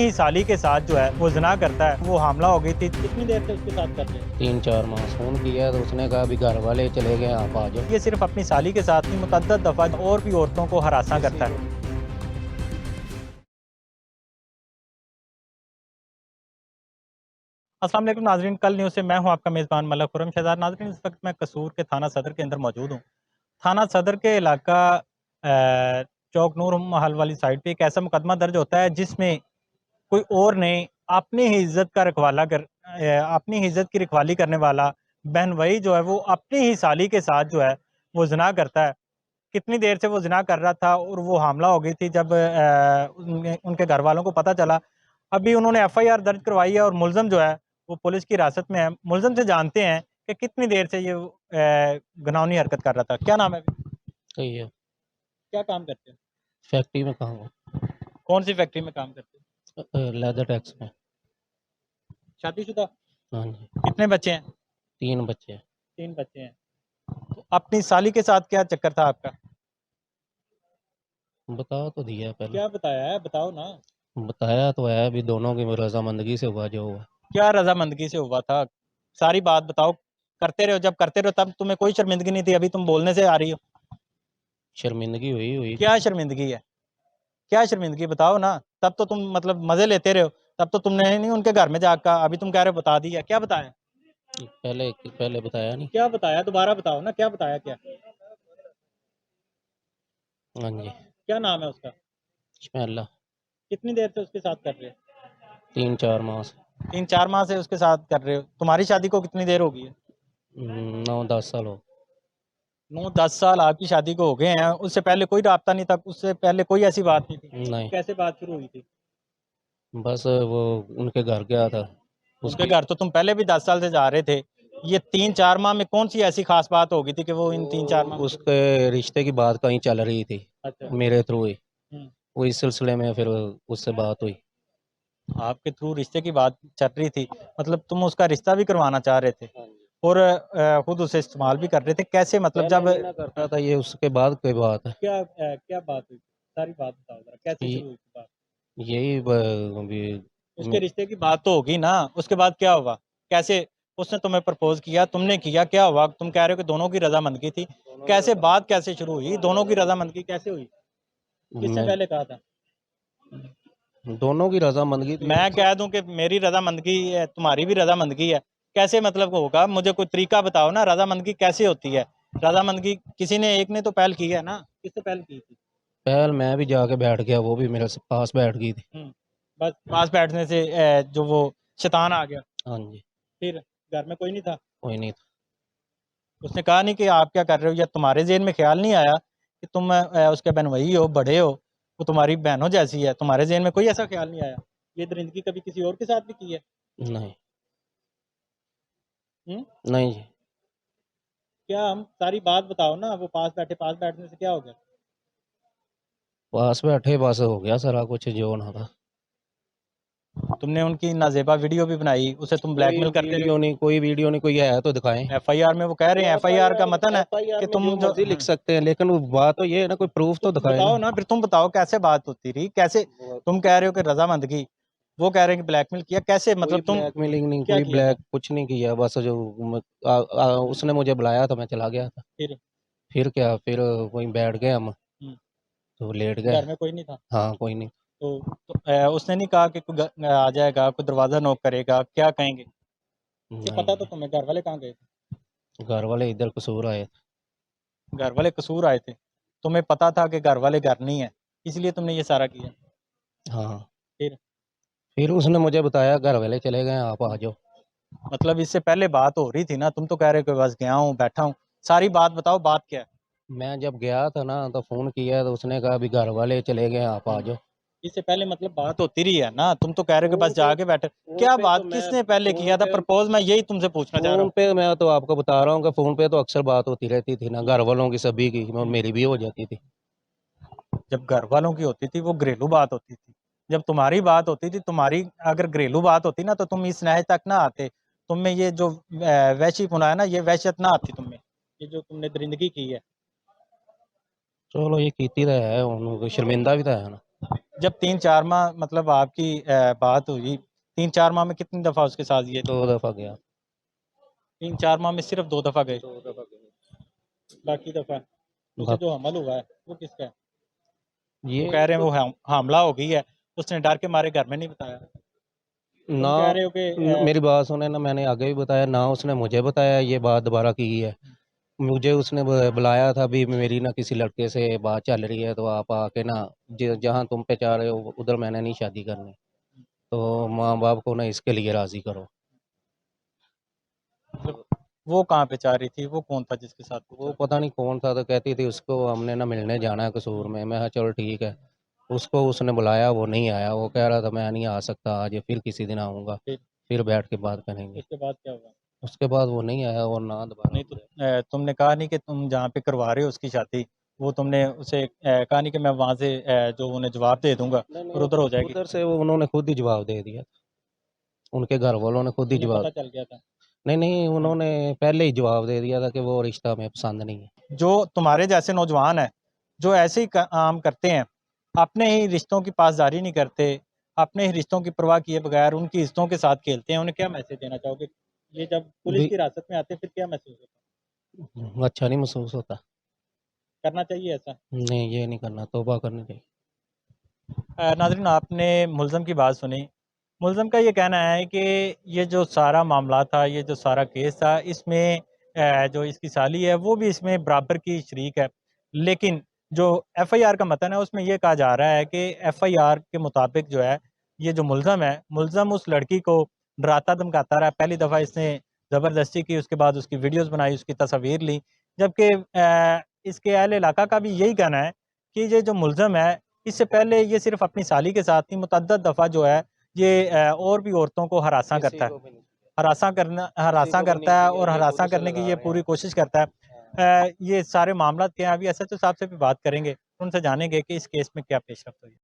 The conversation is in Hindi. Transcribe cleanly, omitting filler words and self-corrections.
ही साली के साथ जो है वो ज़िना करता है। वो हमला हो गई थी। कितनी देर से उसके साथ करते हैं? 3-4 माह फ़ोन किया तो उसने कहा अभी घर वाले चले गए, आप आ जाओ। ये सिर्फ अपनी साली के साथ नहीं, मुतअद्दिद दफ़ा और भी औरतों को हरासा करता है। अस्सलाम वालेकुम नाज़रीन, कल न्यूज़ से मैं हूं आपका मेज़बान मलक खुर्रम शहजाद। नाज़रीन, इस वक्त मैं कसूर के थाना सदर के अंदर मौजूद हूं। थाना सदर के इलाका चौक नूर महल वाली साइड पे एक ऐसा मुकदमा दर्ज होता है जिसमें कोई और ने अपनी ही इज्जत का रखवाला अपनी ही इज्जत की रखवाली करने वाला बहन वही जो है वो अपनी ही साली के साथ जो है वो ज़िना करता है। कितनी देर से वो ज़िना कर रहा था और वो हमला हो गई थी जब उनके घर वालों को पता चला। अभी उन्होंने एफआईआर दर्ज करवाई है और मुलज़म जो है वो पुलिस की हिरासत में है। मुलज़म से जानते हैं कि कितनी देर से ये घिनौनी हरकत कर रहा था। क्या नाम है? सही है, क्या काम करते हैं? फैक्ट्री में काम हो, कौन सी फैक्ट्री में काम करते हैं? लेदर टैक्स में। शादीशुदा? हाँ जी, कितने बच्चे हैं? 3 बच्चे हैं। 3 बच्चे हैं। तो अपनी साली के साथ क्या चक्कर था आपका? बता तो दिया पहले, क्या बताया है? बताओ ना। बताया तो है, अभी दोनों की रजामंदगी से हुआ जो हुआ। क्या रजामंदगी से हुआ था? सारी बात बताओ। करते रहो, जब करते रहो तब तुम्हें कोई शर्मिंदगी नहीं थी, अभी तुम बोलने से आ रही हो। शर्मिंदगी हुई हुई क्या शर्मिंदगी है? क्या शर्मिंदगी बताओ ना। तब तो तुम मतलब मजे लेते रहे हो। तब तो तुमने नहीं उनके घर में जाकर, अभी तुम कह रहे हो बता दिया। क्या बताया? पहले पहले बताया नहीं। क्या बताया? दोबारा बताओ ना, क्या बताया? क्या हाँ जी, क्या नाम है उसका? बिस्मिल्लाह। कितनी देर से उसके साथ कर रहे हो? 3-4 माह से। 3-4 माह से उसके साथ कर रहे हो। तुम्हारी शादी को कितनी देर हो गई है? 9-10 साल हो। 9-10 साल आपकी शादी को हो गए हैं। उससे पहले कोई राब्ता नहीं था? उससे पहले कोई ऐसी बात नहीं थी? नहीं, कैसे बात शुरू हुई थी? बस वो उनके घर गया था उनके उसकी। घर तो तुम पहले भी 10 साल से जा रहे थे। ये 3-4 माह में कौन सी ऐसी खास बात हो गई थी कि वो इन 3-4 माह में? उसके रिश्ते की बात कहीं चल रही थी, अच्छा। मेरे थ्रू ही। हम्म। वो इस सिलसिले में फिर उससे बात हुई। आपके थ्रू रिश्ते की बात चल रही थी, मतलब तुम उसका रिश्ता भी करवाना चाह रहे थे हाँ जी, और खुद उसे इस्तेमाल भी कर रहे थे। कैसे मतलब पहले जब नहीं ना करता था ये, उसके बाद की बात है। क्या बात हुई? सारी बात बताओ जरा, कैसे ये- शुरू हुई थी बात? यही अभी उसके रिश्ते की बात तो होगी ना, उसके बाद क्या हुआ? कैसे उसने तुम्हें प्रपोज किया, तुमने किया, क्या हुआ? तुम कह रहे हो कि दोनों की रजामंदगी थी। कैसे बात कैसे शुरू हुई? दोनों की रजामंदगी कैसे हुई? किसने मैं पहले कहा था? दोनों की रजामंदगी थी। मैं कह दूं कि मेरी रजामंदगी है, तुम्हारी भी रजामंदगी है? कैसे मतलब होगा? मुझे कोई तरीका बताओ ना, रजामंदगी कैसे होती है? रजामंदगी किसी ने एक ने तो पहल की है ना? किसने पहल की थी? पहल मैं भी जाके बैठ गया, वो भी मेरे से पास बैठ गई थी। बस पास बैठने से जो वो शैतान आ गया। हाँ जी, फिर घर में कोई नहीं था? कोई नहीं था। उसने कहा नहीं कि आप क्या कर रहे हो, या तुम्हारे ज़हन में ख्याल नहीं आया कि तुम उसके बहनोई हो, बड़े हो, वो तुम्हारी बहनों जैसी है? तुम्हारे ज़हन में कोई ऐसा ख्याल नहीं आया? ये दरिंदगी कभी किसी और के साथ भी की है? नहीं, हुँ? नहीं जी, क्या हम सारी बात बताओ ना, वो पास बैठे, पास बैठने से क्या हो गया? पास बैठे बस हो गया सारा कुछ जो होना था। तुमने उनकी नाज़ेबा वीडियो भी बनाई, उसे तुम ब्लैकमेल करते रहे। कोई वीडियो नहीं, कोई है तो दिखाएं। एफआईआर में वो कह रहे हैं, एफआईआर का मतन है एफआईआर कि में तुम जो जो मर्जी लिख सकते हैं, लेकिन वो बात तो ये है ना, कोई प्रूफ तो दिखाए बताओ ना। ना, फिर तुम बताओ कैसे बात होती रही? कैसे तुम कह रहे हो कि रजामंदगी, वो कह रहे हैं कि ब्लैकमेल किया? कैसे कोई मतलब तुम ब्लैकमेलिंग नहीं, क्या कोई किया था? ब्लैक कुछ नहीं किया, बस जो उसने मुझे बुलाया था, मैं चला गया था। फिर फिर क्या, फिर वहीं बैठ गए हम, हम्म, तो लेट गए। घर में कोई नहीं था? हाँ, कोई नहीं। उसने नहीं कहा कि कोई आ जाएगा, कोई दरवाजा नॉक करेगा? क्या कहेंगे? ये नहीं पता तो नहीं, तुम्हें, घर वाले कहाँ गए थे? घर वाले इधर कसूर आए। घर वाले कसूर आए थे? तुम्हें पता था कि घर वाले घर नहीं है, इसलिए तुमने ये सारा किया? हाँ, फिर फिर उसने मुझे बताया घर वाले चले गए, आप आ जाओ। मतलब इससे पहले बात हो रही थी ना? तुम तो कह रहे हो कि बस गया हूँ, बैठा हूँ। सारी बात बताओ, बात क्या है? मैं जब गया था ना तो फोन किया, तो उसने कहा अभी घर वाले चले गए, आप आ जाओ। इससे पहले मतलब बात होती रही है ना? तुम तो कह रहे हो कि फोन बस पे जाके बैठे। फोन क्या पे तो बात मैं किसने पहले फोन किया था पे प्रपोज? मैं यही तुमसे पूछना चाह रहा फोन हूँ। पे मैं तो आपको बता रहा हूँ कि फोन पे तो अक्सर बात होती रहती थी ना, घर वालों की, सभी की, और मेरी भी हो जाती थी। जब घर वालों की होती थी वो घरेलू बात होती थी। जब तुम्हारी बात होती थी, तुम्हारी अगर घरेलू बात होती ना, तो तुम इस नहज तक ना आते। तुम में ये जो वहशीपना है ना, ये वहशत ना आती तुम में, ये जो तुमने दरिंदगी की है। चलो ये कीती तो है, उन्होंने शर्मिंदा भी तो है ना। जब 3-4 माह मतलब आपकी बात हुई, 3-4 माह में कितनी दफ़ा उसके साथ ये 2 दफ़ा गया। 3-4 माह में सिर्फ़ 2 दफ़ा गए, 2 दफ़ा गया। बाकी दफ़ा उसे बा जो हमल हुआ है, वो किसका है? ये वो कह रहे हैं तो वो हमला हो गई है, उसने डर के मारे घर में नहीं बताया। ना तुम कह रहे हो कि मेरी बात सुने ना, मैंने आगे भी बताया ना, उसने मुझे बताया ये बात दोबारा की है। मुझे उसने बुलाया था भी, मेरी ना किसी लड़के से बात चल रही है, तो आप आके ना जहाँ तुम पे चाह रहे हो उधर मैंने नहीं शादी करनी, तो माँ बाप को ना इसके लिए राज़ी करो। मतलब वो कहाँ पे चाह रही थी? वो कौन था जिसके साथ वो वो चाह पता नहीं कौन था, तो कहती थी उसको हमने ना मिलने जाना है कसूर में। मैं कहा चलो ठीक है। उसको उसने बुलाया, वो नहीं आया, वो कह रहा था मैं नहीं आ सकता आज, या फिर किसी दिन आऊँगा, फिर फिर बैठ के बात करेंगे। उसके बाद क्या हुआ? उसके बाद वो नहीं आया और ना दोबारा नहीं तो मुझे। तुमने कहा नहीं कि तुम जहाँ पे करवा रहे हो उसकी शादी, वो तुमने उसे कहा नहीं कि मैं वहाँ से जो उन्हें जवाब दे दूँगा नहीं, नहीं, और उधर हो जाएगी? उधर से वो उन्होंने खुद ही जवाब दे दिया। उनके घर वालों ने खुद ही उन्हें जवाब। पता चल गया था। नहीं, नहीं, हुँ। उन्होंने पहले ही जवाब दे दिया था कि वो रिश्ता हमें पसंद नहीं है। जो तुम्हारे जैसे नौजवान हैं, जो ऐसे ही काम करते हैं, अपने ही रिश्तों की पासदारी नहीं करते, अपने ही रिश्तों की परवाह किए बगैर उनकी इज़्ज़तों के साथ खेलते हैं, उन्हें क्या मैसेज देना चाहोगे? ये जब पुलिस भी की हिरासत में आते हैं फिर क्या महसूस होता है? अच्छा नहीं महसूस होता। करना चाहिए ऐसा? नहीं, ये नहीं करना, तौबा करनी चाहिए। नाज़रीन आपने मुल्ज़म की बात सुनी। मुल्ज़म का ये कहना है कि ये जो सारा मामला था, ये जो सारा केस था, इसमें जो इसकी साली है, वो भी इसमें बराबर की शरीक है। लेकिन जो एफ़आईआर का मतन है, उसमें ये कहा जा रहा है कि एफ़आईआर के मुताबिक जो है, ये जो मुल्ज़म है, मुल्ज़म उस लड़की को डराता-धमकाता रहा। पहली दफ़ा इसने ज़बरदस्ती की, उसके बाद उसकी वीडियोज़ बनाई, उसकी तस्वीर ली। जबकि इसके अहले इलाका का भी यही कहना है कि ये जो मुल्ज़म है, इससे पहले ये सिर्फ़ अपनी साली के साथ नहीं, मुतअद्दद दफ़ा जो है ये और भी औरतों को हरासा किसी करता है। को भी नहीं किया, किसी हरासा को भी नहीं करता है किया, और ये हरासा पुलिस करने की लगा ये रहे पूरी हैं। कोशिश करता है। हाँ। ये सारे मामलात क्या हैं, अभी एसएचओ साहब से भी बात करेंगे, उनसे जानेंगे कि इस केस में क्या पेशरफ्त हुई है।